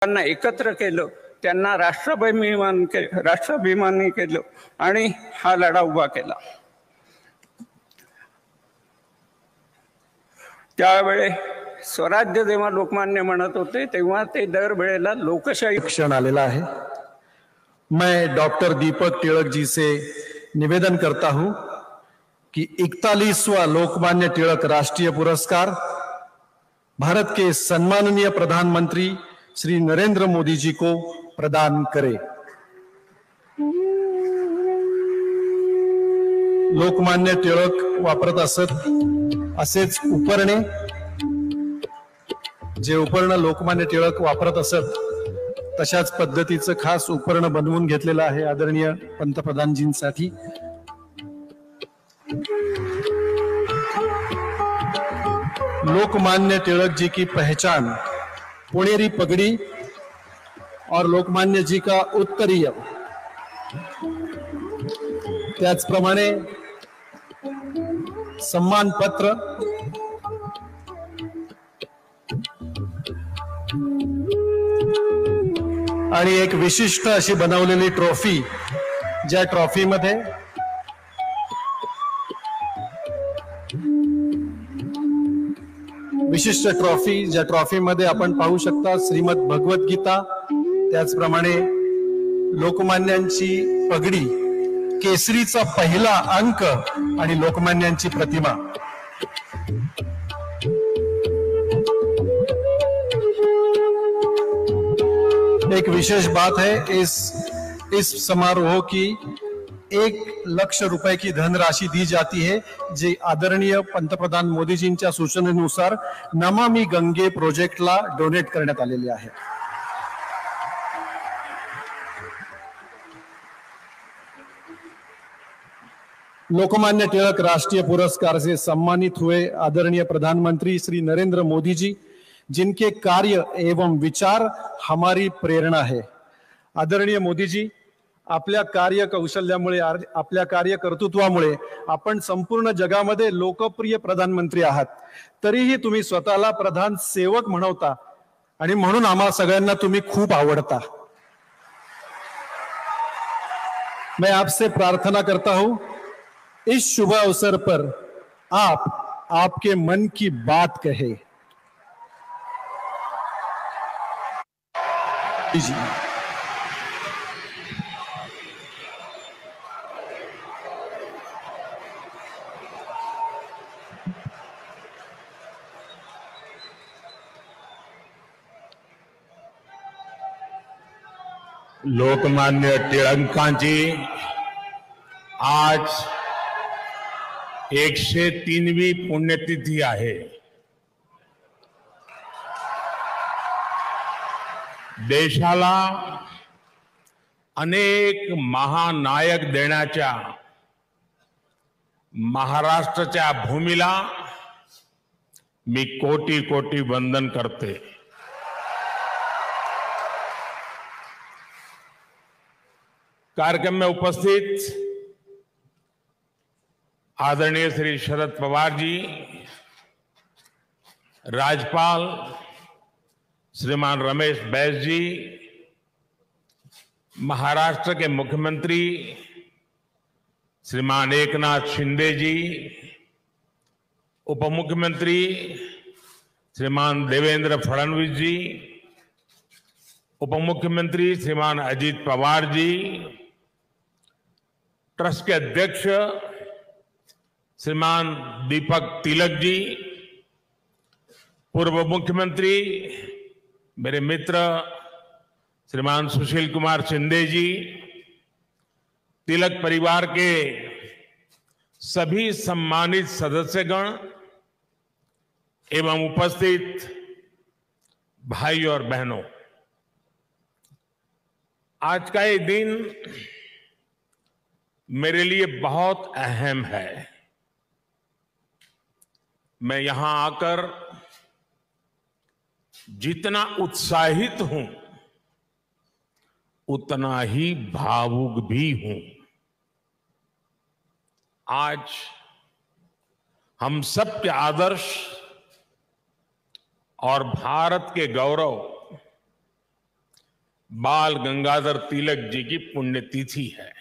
त्यांना एकत्र केलं, त्यांना राष्ट्राभिमानी केलं आणि हा लढा उभा केला. त्यावेळे स्वराज्य जेव्हा लोकमान्य म्हणत होते तेव्हा ते दरवेळेला लोकशाही क्षण आलेला आहे. मैं डॉक्टर दीपक टिळक जी से निवेदन करता हूं कि 41वां लोकमान्य तिलक राष्ट्रीय पुरस्कार भारत के सम्माननीय प्रधानमंत्री श्री नरेंद्र मोदी जी को प्रदान करे. लोकमान्य टिळक वापरत असत असेच उपरणे, जे उपर्ण लोकमान्य टिळक वापरत असत तशाच पद्धतीचं खास उपकरण बनवून घेतलेलं आहे आदरणीय पंतप्रधानजींसाठी. लोकमान्य तिलक जी की पहचान पुणेरी पगड़ी और लोकमान्य जी का उत्तरीय, त्याचप्रमाणे सम्मान पत्र आणि एक विशिष्ट अशी बनवलेली ट्रॉफी, ज्या ट्रॉफीमध्ये विशिष्ट ट्रॉफी, ज्या ट्रॉफीमध्ये आपण पाहू शकता श्रीमद भगवत गीता, त्याचप्रमाणे लोकमान्यांची पगडी, केसरीचा पहिला अंक आणि लोकमान्यांची प्रतिमा. एक विशेष बात है इस समारोह की 1 लाख रुपए की धनराशि दी जाती है, जी आदरणीय पंतप्रधान मोदीजींच्या सूचनेनुसार नमामि गंगे प्रोजेक्टला डोनेट करण्यात आलेली आहे. लोकमान्य तिलक राष्ट्रीय पुरस्कार से सम्मानित हुए आदरणीय प्रधानमंत्री श्री नरेंद्र मोदी जी, जिनके कार्य एवं विचार हमारी प्रेरणा है. आदरणीय मोदी जी, आपल्या कार्य कौशल्यामुळे, आपल्या कार्य कर्तृत्वामुळे आपण संपूर्ण जगामध्ये लोकप्रिय प्रधानमंत्री आहात. तरीही तुम्ही स्वतःला प्रधान सेवक म्हणवता आणि म्हणून आम्हा सगळ्यांना तुम्ही खूप आवडता. मैं आपसे प्रार्थना करता हूं, इस शुभ अवसर पर आप आपके मन की बात कहे. जी. लोकमान्य टिळकांची आज 103वी पुण्यतिथी आहे. देशाला अनेक महानायक देण्याच्या महाराष्ट्राच्या भूमीला मी कोटी कोटी वंदन करते. कार्यक्रम में उपस्थित आदरणीय श्री शरद पवार जी, राज्यपाल श्रीमान रमेश बैस जी, महाराष्ट्र के मुख्यमंत्री श्रीमान एकनाथ शिंदे जी, उप मुख्यमंत्री श्रीमान देवेंद्र फडणवीस जी, उप मुख्यमंत्री श्रीमान अजित पवार जी, ट्रस्ट के अध्यक्ष श्रीमान दीपक तिलक जी, पूर्व मुख्यमंत्री मेरे मित्र श्रीमान सुशील कुमार शिंदे जी, तिलक परिवार के सभी सम्मानित सदस्यगण एवं उपस्थित भाई और बहनों, आज का ये दिन मेरे लिए बहुत अहम है. मैं यहां आकर जितना उत्साहित हूं उतना ही भावुक भी हूं. आज हम सब के आदर्श और भारत के गौरव बाल गंगाधर तिलक जी की पुण्यतिथि है।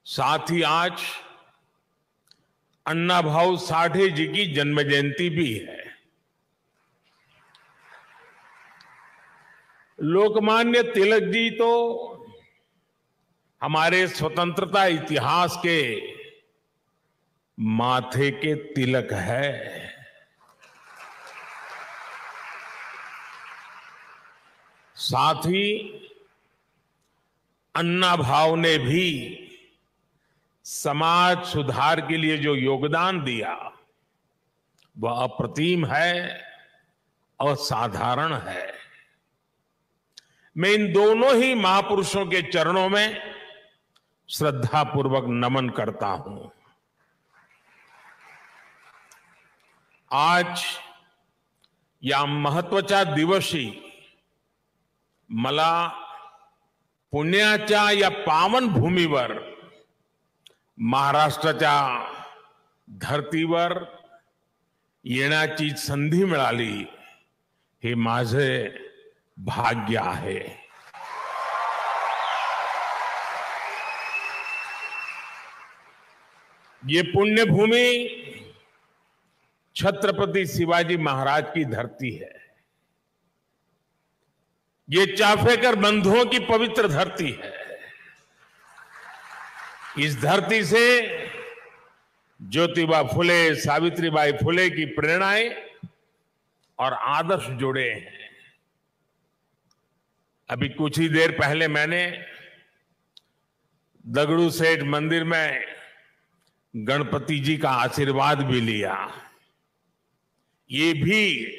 साथ ही आज अन्ना भाऊ साठे जी की जन्म जयंती भी है। लोकमान्य तिलक जी तो हमारे स्वतंत्रता इतिहास के माथे के तिलक है। साथ ही अन्ना भाऊ ने भी समाज सुधार के लिए जो योगदान दिया वह अप्रतिम है, असाधारण है। मैं इन दोनों ही महापुरुषों के चरणों में श्रद्धापूर्वक नमन करता हूं। आज या महत्वाच्या दिवशी मला पुण्याच्या या पावन भूमीवर महाराष्ट्राच्या धर्तीवर येण्याची संधी मिळाली, हे माझे भाग्य आहे। ये पुण्य भूमि छत्रपति शिवाजी महाराज की धरती है। ये चाफेकर बंधुओं की पवित्र धरती है। इस धरती से ज्योतिबा फुले, सावित्रीबाई फुले की प्रेरणाएं और आदर्श जुड़े हैं। अभी कुछ ही देर पहले मैंने दगड़ू सेठ मंदिर में गणपति जी का आशीर्वाद भी लिया। ये भी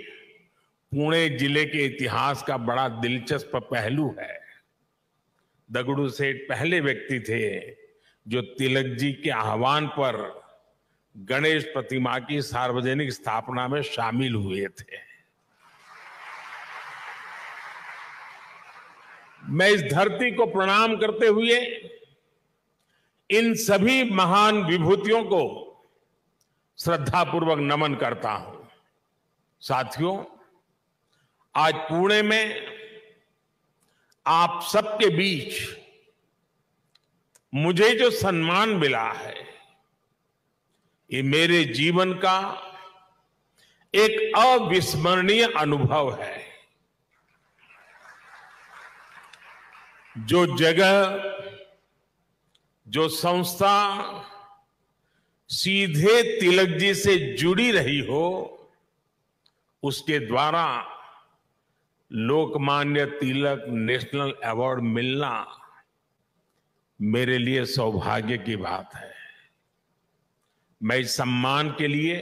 पुणे जिले के इतिहास का बड़ा दिलचस्प पहलू है। दगड़ू सेठ पहले व्यक्ति थे जो तिलक जी के आह्वान पर गणेश प्रतिमा की सार्वजनिक स्थापना में शामिल हुए थे। मैं इस धरती को प्रणाम करते हुए इन सभी महान विभूतियों को श्रद्धापूर्वक नमन करता हूं। साथियों, आज पुणे में आप सबके बीच मुझे जो सम्मान मिला है, ये मेरे जीवन का एक अविस्मरणीय अनुभव है। जो जगह, जो संस्था सीधे तिलक जी से जुड़ी रही हो, उसके द्वारा लोकमान्य तिलक नेशनल अवार्ड मिलना मेरे लिए सौभाग्य की बात है। मैं इस सम्मान के लिए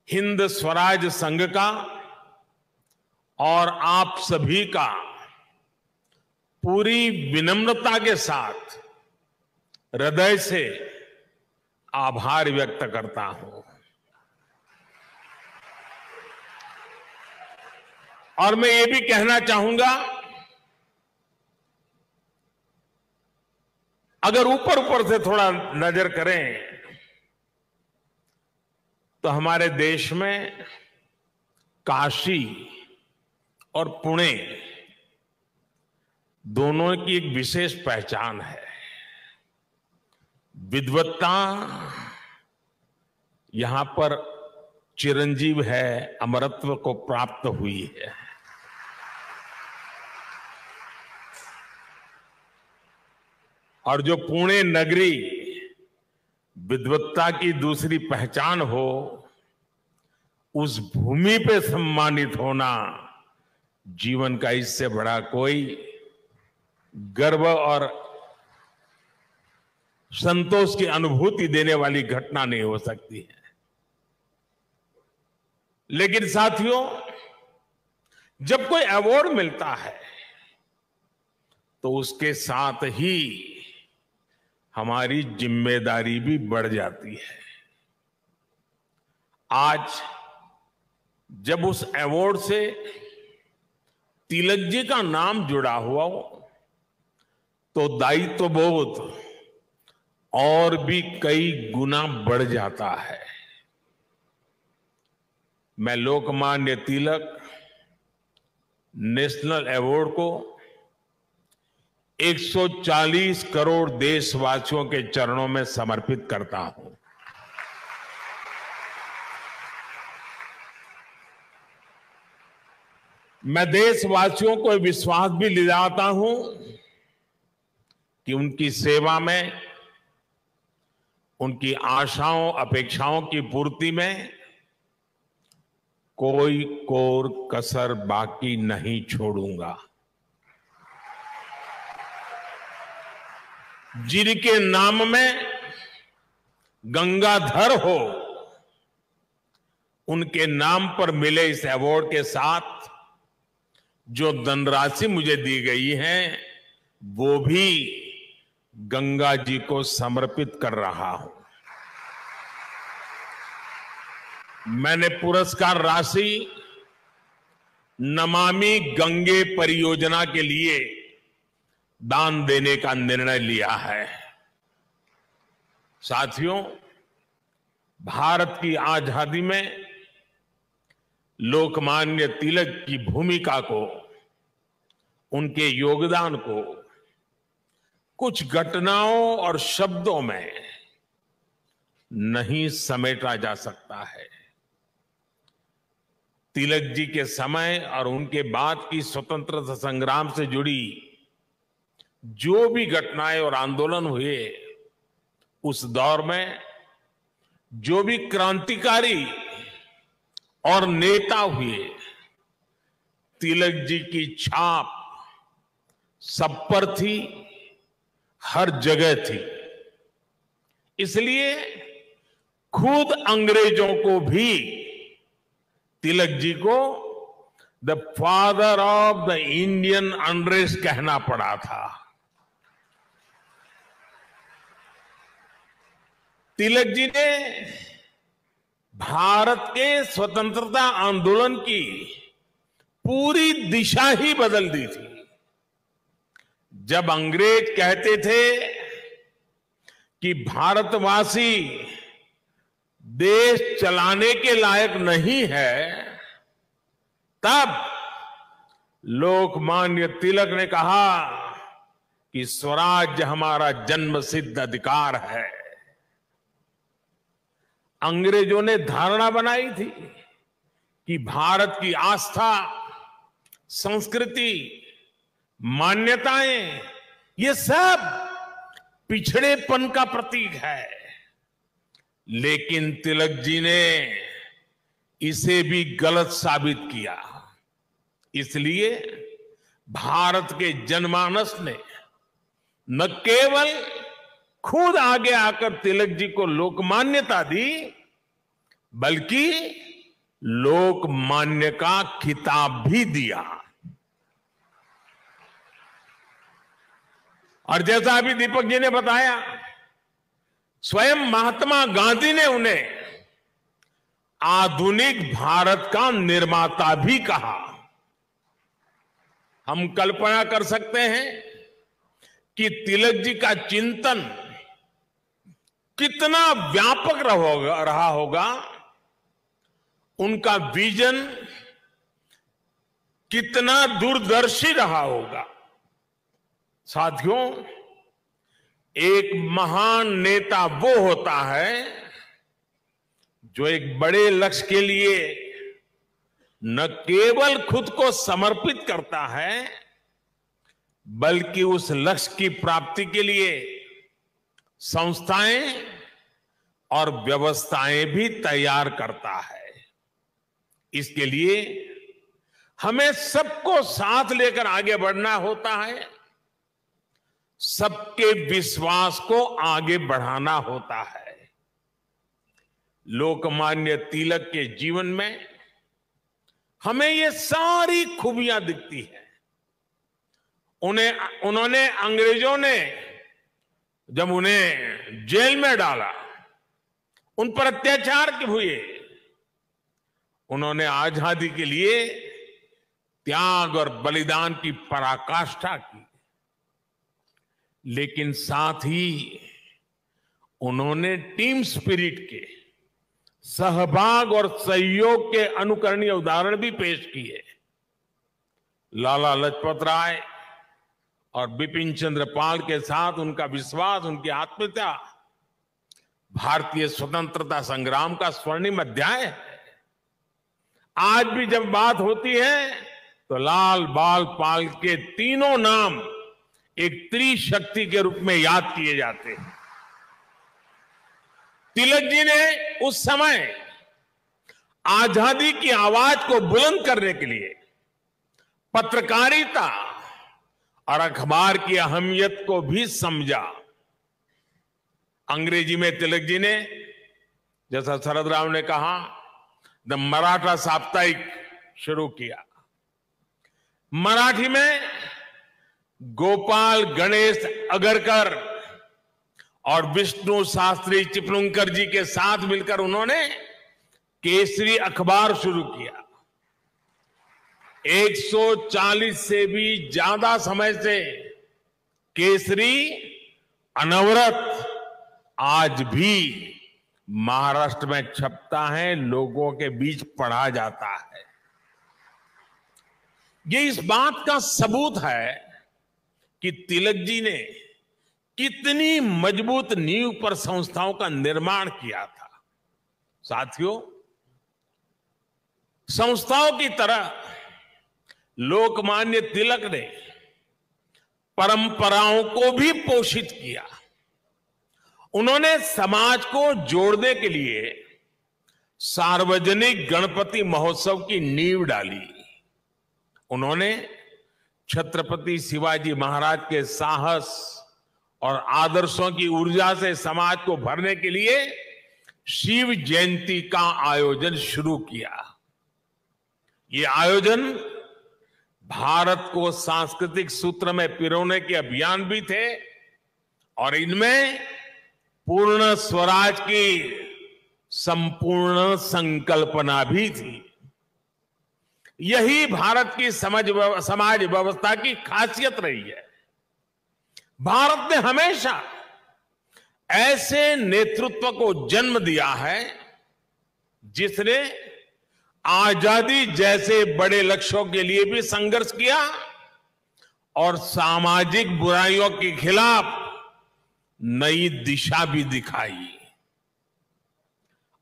हिंद स्वराज संघ का और आप सभी का पूरी विनम्रता के साथ हृदय से आभार व्यक्त करता हूं। और मैं ये भी कहना चाहूंगा, अगर ऊपर ऊपर से थोड़ा नजर करें तो हमारे देश में काशी और पुणे दोनों की एक विशेष पहचान है। विद्वत्ता यहां पर चिरंजीव है, अमरत्व को प्राप्त हुई है। और जो पुणे नगरी विद्वत्ता की दूसरी पहचान हो, उस भूमि पे सम्मानित होना जीवन का इससे बड़ा कोई गर्व और संतोष की अनुभूति देने वाली घटना नहीं हो सकती है। लेकिन साथियों, जब कोई अवार्ड मिलता है तो उसके साथ ही हमारी जिम्मेदारी भी बढ़ जाती है। आज जब उस अवार्ड से तिलक जी का नाम जुड़ा हुआ हो तो दायित्व बोध और भी कई गुना बढ़ जाता है। मैं लोकमान्य तिलक नेशनल अवार्ड को 140 करोड़ देशवासियों के चरणों में समर्पित करता हूं। मैं देशवासियों को विश्वास भी दिलाता हूं कि उनकी सेवा में, उनकी आशाओं अपेक्षाओं की पूर्ति में कोई कोर कसर बाकी नहीं छोड़ूंगा। जिनके नाम में गंगाधर हो, उनके नाम पर मिले इस अवार्ड के साथ जो धनराशि मुझे दी गई है वो भी गंगा जी को समर्पित कर रहा हूं। मैंने पुरस्कार राशि नमामि गंगे परियोजना के लिए दान देने का निर्णय लिया है। साथियों, भारत की आजादी में लोकमान्य तिलक की भूमिका को, उनके योगदान को कुछ घटनाओं और शब्दों में नहीं समेटा जा सकता है। तिलक जी के समय और उनके बाद की स्वतंत्रता संग्राम से जुड़ी जो भी घटनाएं और आंदोलन हुए, उस दौर में जो भी क्रांतिकारी और नेता हुए, तिलक जी की छाप सब पर थी, हर जगह थी। इसलिए खुद अंग्रेजों को भी तिलक जी को the father of the Indian unrest कहना पड़ा था। तिलक जी ने भारत के स्वतंत्रता आंदोलन की पूरी दिशा ही बदल दी थी। जब अंग्रेज कहते थे कि भारतवासी देश चलाने के लायक नहीं है, तब लोकमान्य तिलक ने कहा कि स्वराज्य हमारा जन्मसिद्ध अधिकार है। अंग्रेजों ने धारणा बनाई थी कि भारत की आस्था, संस्कृति, मान्यताएं, ये सब पिछड़ेपन का प्रतीक है। लेकिन तिलक जी ने इसे भी गलत साबित किया। इसलिए भारत के जनमानस ने न केवल खुद आगे आकर तिलक जी को लोकमान्यता दी, बल्कि लोकमान्य का खिताब भी दिया। और जैसा अभी दीपक जी ने बताया, स्वयं महात्मा गांधी ने उन्हें आधुनिक भारत का निर्माता भी कहा। हम कल्पना कर सकते हैं कि तिलक जी का चिंतन कितना व्यापक रहा होगा, उनका विजन कितना दूरदर्शी रहा होगा। साथियों, एक महान नेता वो होता है जो एक बड़े लक्ष्य के लिए न केवल खुद को समर्पित करता है, बल्कि उस लक्ष्य की प्राप्ति के लिए संस्थाएं और व्यवस्थाएं भी तैयार करता है। इसके लिए हमें सबको साथ लेकर आगे बढ़ना होता है, सबके विश्वास को आगे बढ़ाना होता है। लोकमान्य तिलक के जीवन में हमें ये सारी खूबियां दिखती हैं। उन्होंने अंग्रेजों ने जब उन्हें जेल में डाला, उन पर अत्याचार हुए, उन्होंने आजादी के लिए त्याग और बलिदान की पराकाष्ठा की। लेकिन साथ ही उन्होंने टीम स्पिरिट के, सहभाग और सहयोग के अनुकरणीय उदाहरण भी पेश किए। लाला लाजपत राय और बिपिन चंद्र पाल के साथ उनका विश्वास, उनकी आत्मीयता भारतीय स्वतंत्रता संग्राम का स्वर्णिम अध्याय है। आज भी जब बात होती है तो लाल बाल पाल के तीनों नाम एक त्रिशक्ति के रूप में याद किए जाते हैं। तिलक जी ने उस समय आजादी की आवाज को बुलंद करने के लिए पत्रकारिता और अखबार की अहमियत को भी समझा। अंग्रेजी में तिलक जी ने, जैसा शरद राव ने कहा, द मराठा साप्ताहिक शुरू किया। मराठी में गोपाल गणेश अगरकर और विष्णु शास्त्री चिपलुंकर जी के साथ मिलकर उन्होंने केसरी अखबार शुरू किया। 140 से भी ज्यादा समय से केसरी अनवरत आज भी महाराष्ट्र में छपता है, लोगों के बीच पढ़ा जाता है। ये इस बात का सबूत है कि तिलक जी ने कितनी मजबूत नींव पर संस्थाओं का निर्माण किया था। साथियों, संस्थाओं की तरह लोकमान्य तिलक ने परंपराओं को भी पोषित किया। उन्होंने समाज को जोड़ने के लिए सार्वजनिक गणपति महोत्सव की नींव डाली। उन्होंने छत्रपति शिवाजी महाराज के साहस और आदर्शों की ऊर्जा से समाज को भरने के लिए शिव जयंती का आयोजन शुरू किया। ये आयोजन भारत को सांस्कृतिक सूत्र में पिरोने के अभियान भी थे और इनमें पूर्ण स्वराज की संपूर्ण संकल्पना भी थी। यही भारत की समाज व्यवस्था की खासियत रही है। भारत ने हमेशा ऐसे नेतृत्व को जन्म दिया है जिसने आजादी जैसे बड़े लक्ष्यों के लिए भी संघर्ष किया और सामाजिक बुराइयों के खिलाफ नई दिशा भी दिखाई।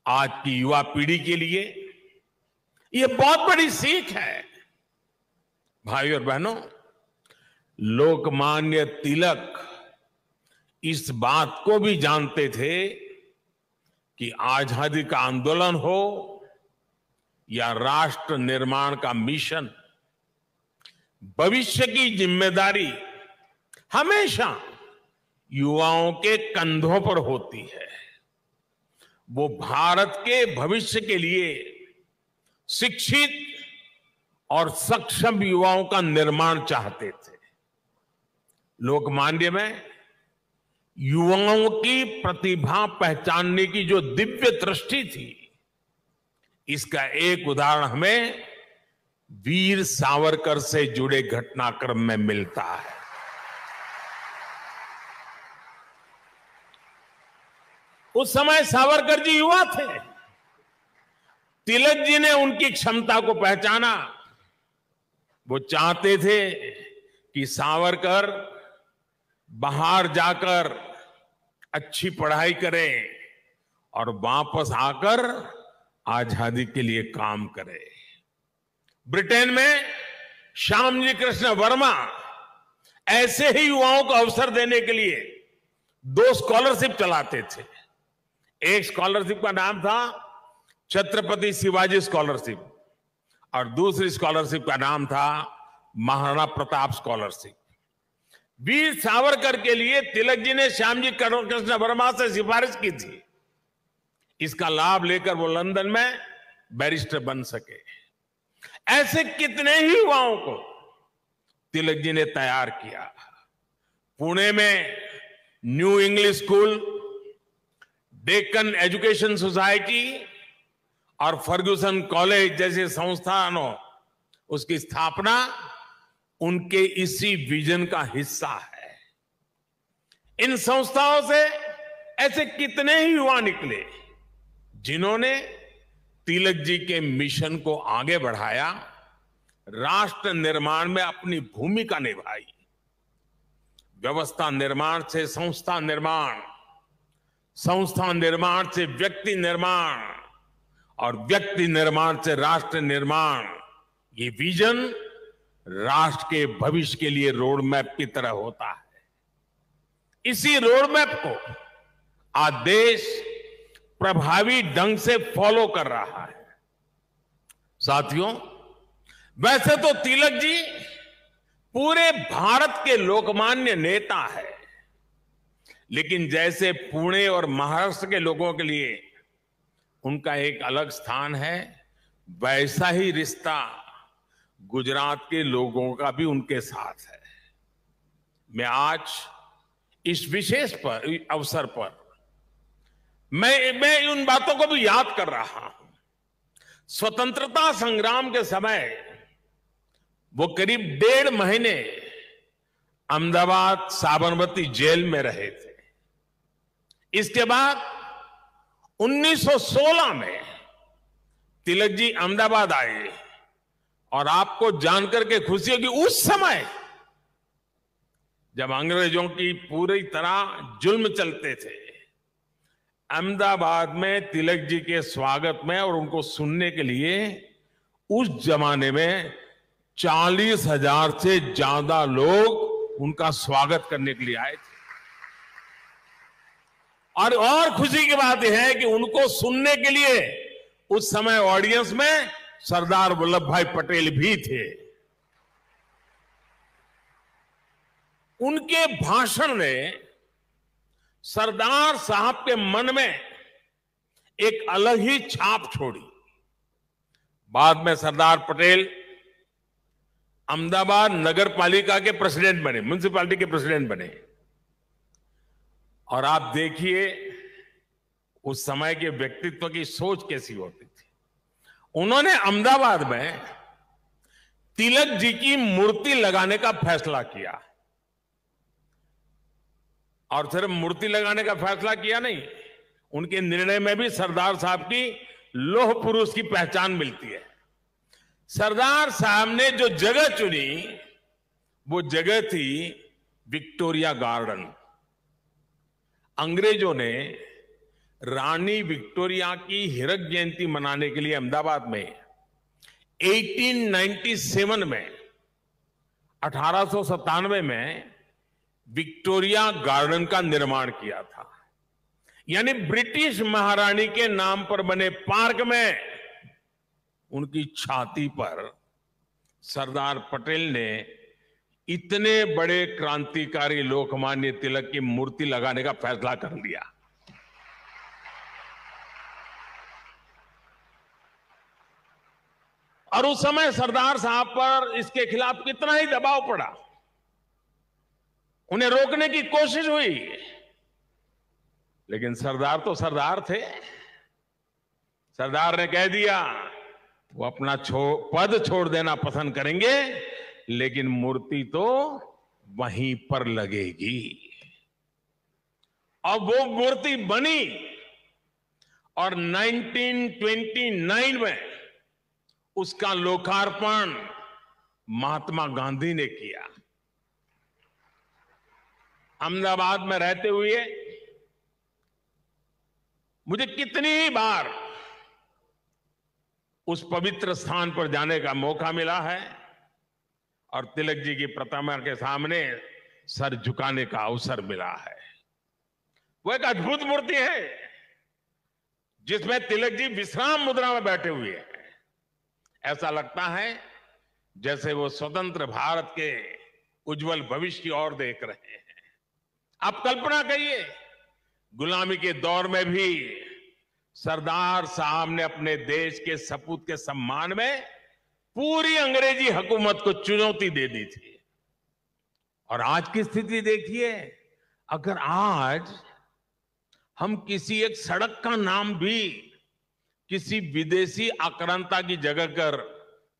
आज की युवा पीढ़ी के लिए यह बहुत बड़ी सीख है। भाइयों और बहनों, लोकमान्य तिलक इस बात को भी जानते थे कि आजादी का आंदोलन हो या राष्ट्र निर्माण का मिशन, भविष्य की जिम्मेदारी हमेशा युवाओं के कंधों पर होती है। वो भारत के भविष्य के लिए शिक्षित और सक्षम युवाओं का निर्माण चाहते थे। लोकमान्य में युवाओं की प्रतिभा पहचानने की जो दिव्य दृष्टि थी, इसका एक उदाहरण हमें वीर सावरकर से जुड़े घटनाक्रम में मिलता है। उस समय सावरकर जी युवा थे। तिलक जी ने उनकी क्षमता को पहचाना। वो चाहते थे कि सावरकर बाहर जाकर अच्छी पढ़ाई करें और वापस आकर आजादी के लिए काम करे। ब्रिटेन में श्यामजी कृष्ण वर्मा ऐसे ही युवाओं को अवसर देने के लिए 2 स्कॉलरशिप चलाते थे। एक स्कॉलरशिप का नाम था छत्रपति शिवाजी स्कॉलरशिप और दूसरी स्कॉलरशिप का नाम था महाराणा प्रताप स्कॉलरशिप। वीर सावरकर के लिए तिलक जी ने श्यामजी कृष्ण वर्मा से सिफारिश की थी। इसका लाभ लेकर वो लंदन में बैरिस्टर बन सके। ऐसे कितने ही युवाओं को तिलक जी ने तैयार किया। पुणे में new English school, Deccan education society और फर्ग्यूसन कॉलेज जैसे संस्थानों, उसकी स्थापना उनके इसी विजन का हिस्सा है। इन संस्थाओं से ऐसे कितने ही युवा निकले जिन्होंने तिलक जी के मिशन को आगे बढ़ाया, राष्ट्र निर्माण में अपनी भूमिका निभाई। व्यवस्था निर्माण से संस्था निर्माण, संस्था निर्माण से व्यक्ति निर्माण और व्यक्ति निर्माण से राष्ट्र निर्माण, ये विजन राष्ट्र के भविष्य के लिए रोड मैप की तरह होता है। इसी रोड मैप को आज देश प्रभावी ढंग से फॉलो कर रहा है। साथियों, वैसे तो तिलक जी पूरे भारत के लोकमान्य नेता है, लेकिन जैसे पुणे और महाराष्ट्र के लोगों के लिए उनका एक अलग स्थान है, वैसा ही रिश्ता गुजरात के लोगों का भी उनके साथ है। मैं आज इस विशेष अवसर पर मैं उन बातों को भी याद कर रहा हूं। स्वतंत्रता संग्राम के समय वो करीब 1.5 महीने अहमदाबाद साबरमती जेल में रहे थे। इसके बाद 1916 में तिलक जी अहमदाबाद आए और आपको जानकर के खुशी होगी, उस समय जब अंग्रेजों की पूरी तरह जुल्म चलते थे, अहमदाबाद में तिलक जी के स्वागत में और उनको सुनने के लिए उस जमाने में 40,000 से ज्यादा लोग उनका स्वागत करने के लिए आए थे। और खुशी की बात यह है कि उनको सुनने के लिए उस समय ऑडियंस में सरदार वल्लभ भाई पटेल भी थे। उनके भाषण ने सरदार साहब के मन में एक अलग ही छाप छोड़ी। बाद में सरदार पटेल अहमदाबाद नगर पालिका के प्रेसिडेंट बने, म्युनिसिपैलिटी के प्रेसिडेंट बने। और आप देखिए उस समय के व्यक्तित्व की सोच कैसी होती थी। उन्होंने अहमदाबाद में तिलक जी की मूर्ति लगाने का फैसला किया। और सिर्फ मूर्ति लगाने का फैसला किया नहीं, उनके निर्णय में भी सरदार साहब की लौह पुरुष की पहचान मिलती है। सरदार साहब ने जो जगह चुनी वो जगह थी विक्टोरिया गार्डन। अंग्रेजों ने रानी विक्टोरिया की हीरक जयंती मनाने के लिए अहमदाबाद में 1897 में 1897 में विक्टोरिया गार्डन का निर्माण किया था। यानी ब्रिटिश महारानी के नाम पर बने पार्क में उनकी छाती पर सरदार पटेल ने इतने बड़े क्रांतिकारी लोकमान्य तिलक की मूर्ति लगाने का फैसला कर लिया। और उस समय सरदार साहब पर इसके खिलाफ कितना ही दबाव पड़ा, उन्हें रोकने की कोशिश हुई, लेकिन सरदार तो सरदार थे। सरदार ने कह दिया वो अपना पद छोड़ देना पसंद करेंगे, लेकिन मूर्ति तो वहीं पर लगेगी। और वो मूर्ति बनी और 1929 में उसका लोकार्पण महात्मा गांधी ने किया। अहमदाबाद में रहते हुए मुझे कितनी ही बार उस पवित्र स्थान पर जाने का मौका मिला है और तिलक जी की प्रतिमा के सामने सर झुकाने का अवसर मिला है। वो एक अद्भुत मूर्ति है जिसमें तिलक जी विश्राम मुद्रा में बैठे हुए हैं। ऐसा लगता है जैसे वो स्वतंत्र भारत के उज्जवल भविष्य की ओर देख रहे हैं। आप कल्पना करिए, गुलामी के दौर में भी सरदार साहब ने अपने देश के सपूत के सम्मान में पूरी अंग्रेजी हुकूमत को चुनौती दे दी थी। और आज की स्थिति देखिए, अगर आज हम किसी एक सड़क का नाम भी किसी विदेशी आक्रांता की जगह कर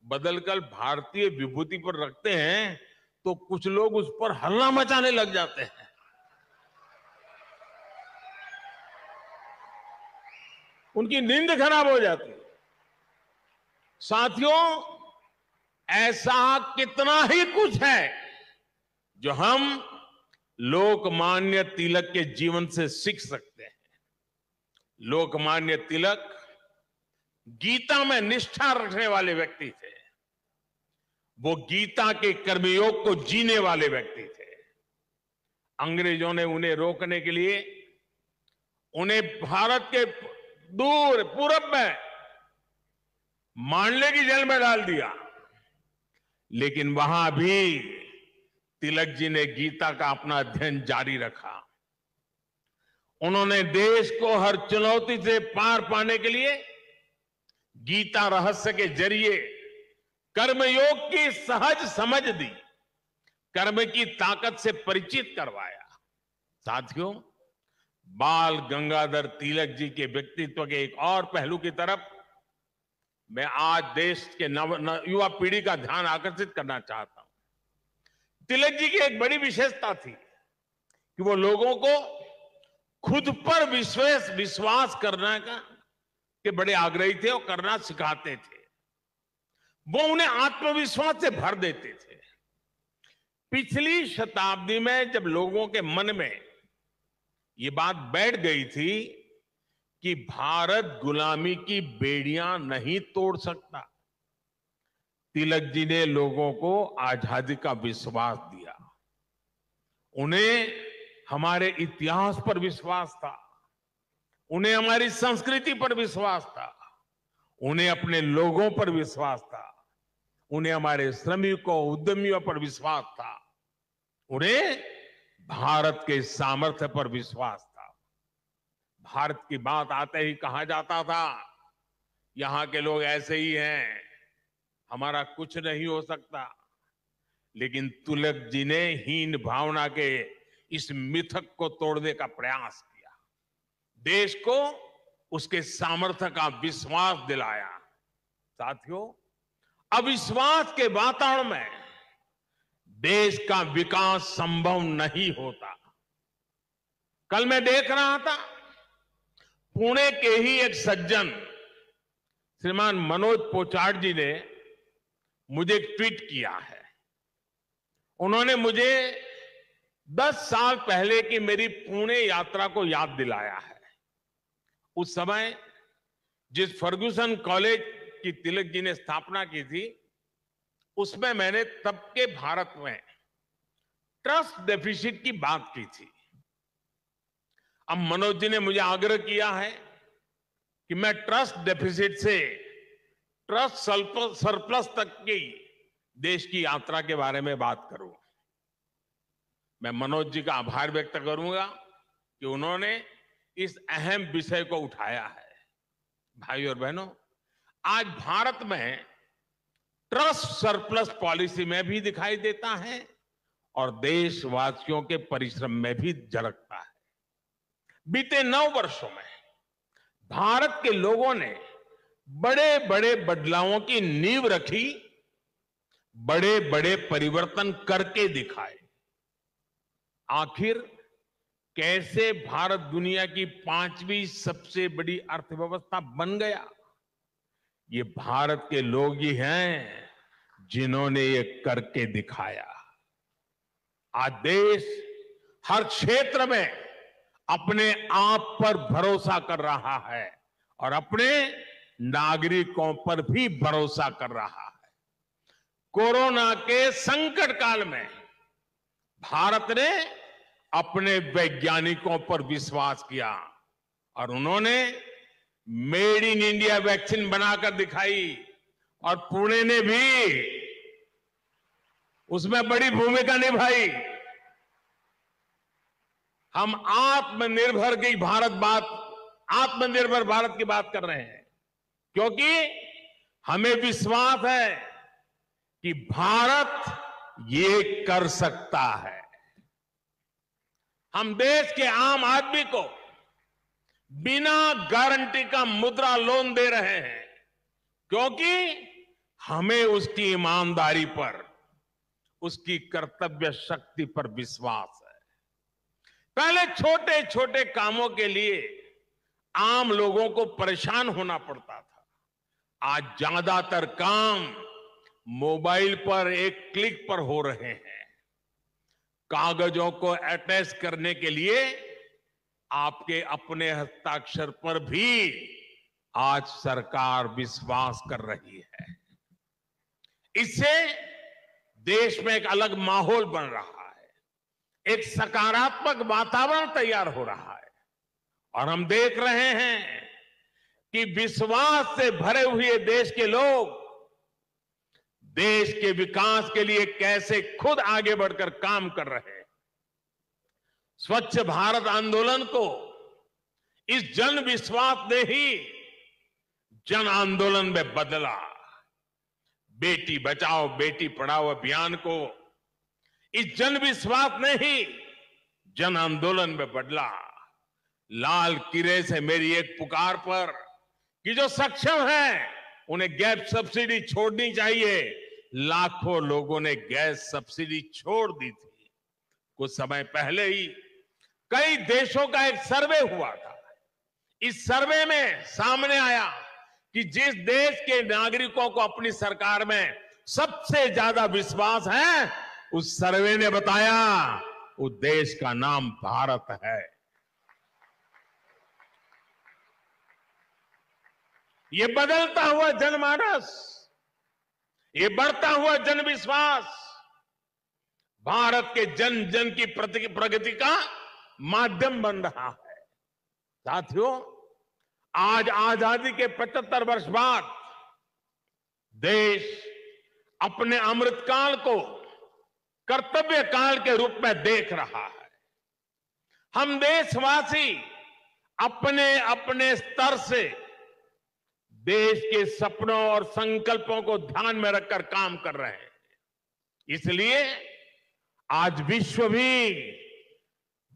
बदलकर भारतीय विभूति पर रखते हैं तो कुछ लोग उस पर हल्ला मचाने लग जाते हैं। उनकी नींद खराब हो जाती है। साथियों, ऐसा कितना ही कुछ है जो हम लोकमान्य तिलक के जीवन से सीख सकते हैं। लोकमान्य तिलक गीता में निष्ठा रखने वाले व्यक्ति थे। वो गीता के कर्मयोग को जीने वाले व्यक्ति थे। अंग्रेजों ने उन्हें रोकने के लिए उन्हें भारत के दूर पूरब में मांडले की जेल में डाल दिया, लेकिन वहां भी तिलक जी ने गीता का अपना अध्ययन जारी रखा। उन्होंने देश को हर चुनौती से पार पाने के लिए गीता रहस्य के जरिए कर्मयोग की सहज समझ दी, कर्म की ताकत से परिचित करवाया। साथियों, बाल गंगाधर तिलक जी के व्यक्तित्व के एक और पहलू की तरफ मैं आज देश के युवा पीढ़ी का ध्यान आकर्षित करना चाहता हूं। तिलक जी की एक बड़ी विशेषता थी कि वो लोगों को खुद पर विश्वास करने के बड़े आग्रही थे और करना सिखाते थे। वो उन्हें आत्मविश्वास से भर देते थे। पिछली शताब्दी में जब लोगों के मन में ये बात बैठ गई थी कि भारत गुलामी की बेड़ियां नहीं तोड़ सकता, तिलक जी ने लोगों को आजादी का विश्वास दिया। उन्हें हमारे इतिहास पर विश्वास था, उन्हें हमारी संस्कृति पर विश्वास था, उन्हें अपने लोगों पर विश्वास था, उन्हें हमारे श्रमिकों उद्यमियों पर विश्वास था, उन्हें भारत के सामर्थ्य पर विश्वास था। भारत की बात आते ही कहा जाता था, यहां के लोग ऐसे ही हैं, हमारा कुछ नहीं हो सकता। लेकिन तिलक जी ने हीन भावना के इस मिथक को तोड़ने का प्रयास किया, देश को उसके सामर्थ्य का विश्वास दिलाया। साथियों, अविश्वास के वातावरण में देश का विकास संभव नहीं होता। कल मैं देख रहा था, पुणे के ही एक सज्जन श्रीमान मनोज पोचाट जी ने मुझे एक ट्वीट किया है। उन्होंने मुझे 10 साल पहले की मेरी पुणे यात्रा को याद दिलाया है। उस समय जिस फर्गुसन कॉलेज की तिलक जी ने स्थापना की थी, उसमें मैंने तब के भारत में ट्रस्ट डेफिसिट की बात की थी। अब मनोज जी ने मुझे आग्रह किया है कि मैं ट्रस्ट डेफिसिट से ट्रस्ट सरप्लस तक की देश की यात्रा के बारे में बात करूं। मैं मनोज जी का आभार व्यक्त करूंगा कि उन्होंने इस अहम विषय को उठाया है। भाई और बहनों, आज भारत में ट्रस्ट सरप्लस पॉलिसी में भी दिखाई देता है और देशवासियों के परिश्रम में भी झलकता है। बीते 9 वर्षों में भारत के लोगों ने बड़े बड़े बदलावों की नींव रखी, बड़े बड़े परिवर्तन करके दिखाए। आखिर कैसे भारत दुनिया की 5वीं सबसे बड़ी अर्थव्यवस्था बन गया? ये भारत के लोग ही हैं जिन्होंने ये करके दिखाया। आज देश हर क्षेत्र में अपने आप पर भरोसा कर रहा है और अपने नागरिकों पर भी भरोसा कर रहा है। कोरोना के संकट काल में भारत ने अपने वैज्ञानिकों पर विश्वास किया और उन्होंने मेड इन इंडिया वैक्सीन बनाकर दिखाई और पुणे ने भी उसमें बड़ी भूमिका निभाई। हम आत्मनिर्भर भारत की बात कर रहे हैं क्योंकि हमें विश्वास है कि भारत ये कर सकता है। हम देश के आम आदमी को बिना गारंटी का मुद्रा लोन दे रहे हैं क्योंकि हमें उसकी ईमानदारी पर, उसकी कर्तव्य शक्ति पर विश्वास है। पहले छोटे छोटे कामों के लिए आम लोगों को परेशान होना पड़ता था। आज ज्यादातर काम मोबाइल पर एक क्लिक पर हो रहे हैं। कागजों को अटैच करने के लिए आपके अपने हस्ताक्षर पर भी आज सरकार विश्वास कर रही है। इससे देश में एक अलग माहौल बन रहा है, एक सकारात्मक वातावरण तैयार हो रहा है और हम देख रहे हैं कि विश्वास से भरे हुए देश के लोग देश के विकास के लिए कैसे खुद आगे बढ़कर काम कर रहे हैं। स्वच्छ भारत आंदोलन को इस जन विश्वास ने ही जन आंदोलन में बदला। बेटी बचाओ बेटी पढ़ाओ अभियान को इस जन विश्वास ने ही जन आंदोलन में बदला। लाल किले से मेरी एक पुकार पर कि जो सक्षम हैं उन्हें गैस सब्सिडी छोड़नी चाहिए, लाखों लोगों ने गैस सब्सिडी छोड़ दी थी। कुछ समय पहले ही कई देशों का एक सर्वे हुआ था। इस सर्वे में सामने आया कि जिस देश के नागरिकों को अपनी सरकार में सबसे ज्यादा विश्वास है, उस सर्वे ने बताया उस देश का नाम भारत है। ये बदलता हुआ जनमानस, ये बढ़ता हुआ जनविश्वास भारत के जन जन की प्रगति का माध्यम बन रहा है। साथियों, आज आजादी के 75 वर्ष बाद देश अपने अमृतकाल को कर्तव्य काल के रूप में देख रहा है। हम देशवासी अपने अपने स्तर से देश के सपनों और संकल्पों को ध्यान में रखकर काम कर रहे हैं। इसलिए आज विश्व भी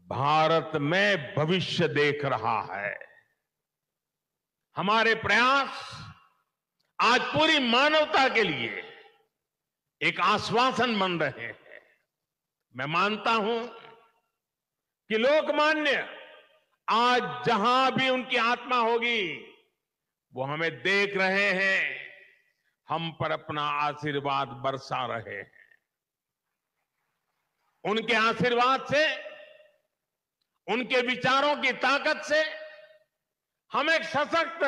भारत में भविष्य देख रहा है। हमारे प्रयास आज पूरी मानवता के लिए एक आश्वासन बन रहे हैं। मैं मानता हूं कि लोकमान्य आज जहां भी उनकी आत्मा होगी वो हमें देख रहे हैं, हम पर अपना आशीर्वाद बरसा रहे हैं। उनके आशीर्वाद से, उनके विचारों की ताकत से हम एक सशक्त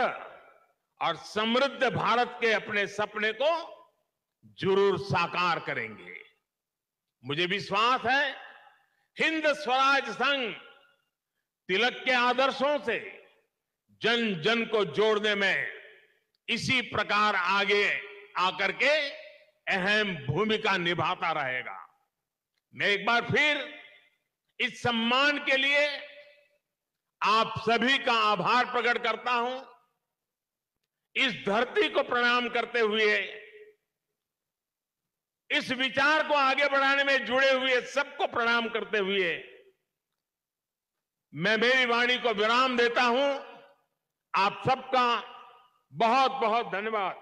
और समृद्ध भारत के अपने सपने को जरूर साकार करेंगे। मुझे विश्वास है हिंद स्वराज संघ तिलक के आदर्शों से जन जन को जोड़ने में इसी प्रकार आगे आकर के अहम भूमिका निभाता रहेगा। मैं एक बार फिर इस सम्मान के लिए आप सभी का आभार प्रकट करता हूं। इस धरती को प्रणाम करते हुए, इस विचार को आगे बढ़ाने में जुड़े हुए सबको प्रणाम करते हुए मैं मेरी वाणी को विराम देता हूं। आप सबका बहुत बहुत धन्यवाद।